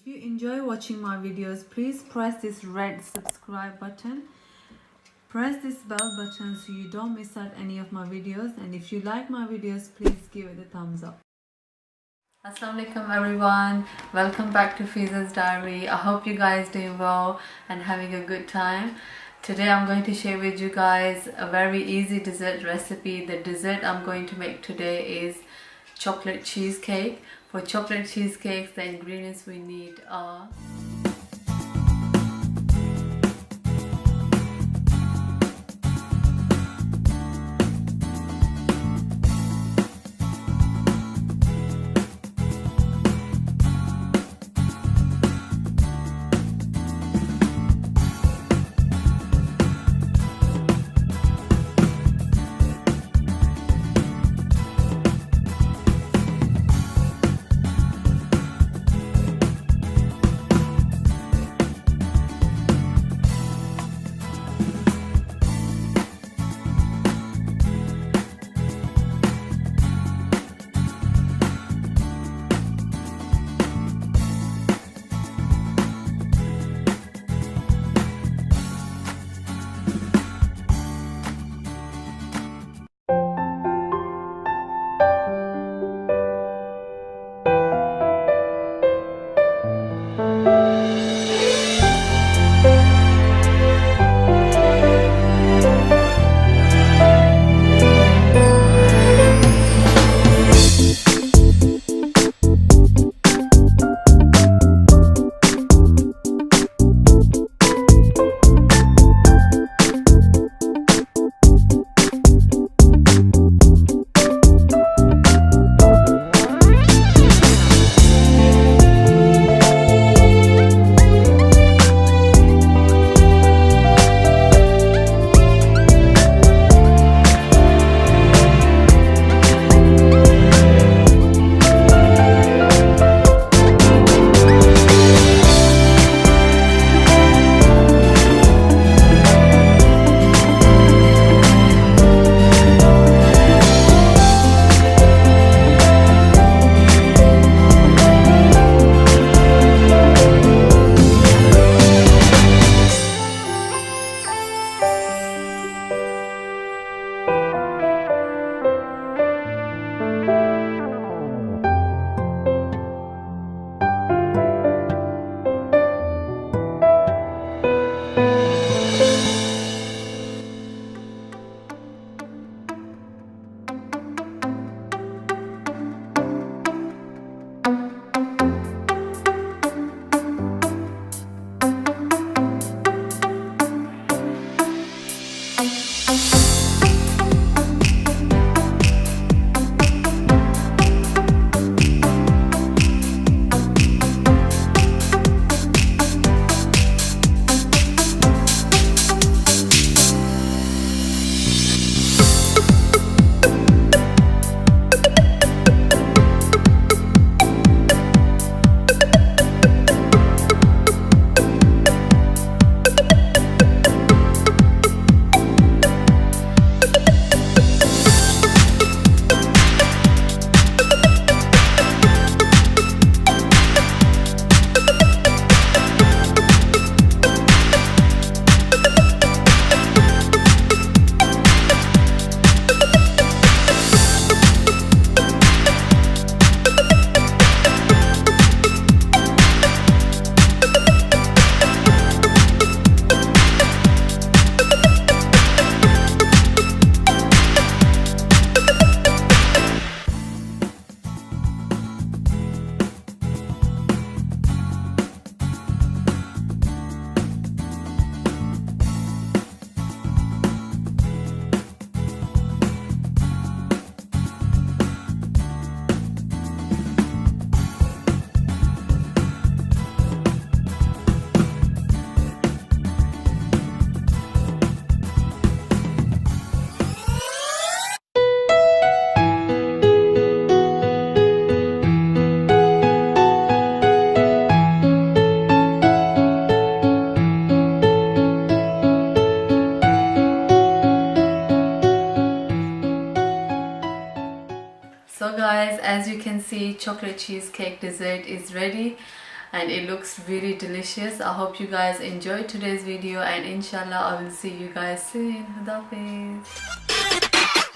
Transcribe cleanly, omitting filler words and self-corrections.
If you enjoy watching my videos, please press this red subscribe button. Press this bell button so you don't miss out any of my videos. And if you like my videos, please give it a thumbs up. Assalamualaikum everyone, welcome back to Fiza's Diary. I hope you guys doing well and having a good time. Today I'm going to share with you guys a very easy dessert recipe. The dessert I'm going to make today is chocolate cheesecake. For chocolate cheesecakes, the ingredients we need are So guys, as you can see, chocolate cheesecake dessert is ready. and it looks really delicious. I hope you guys enjoyed today's video, and inshallah I will see you guys soon. Huda Hafiz.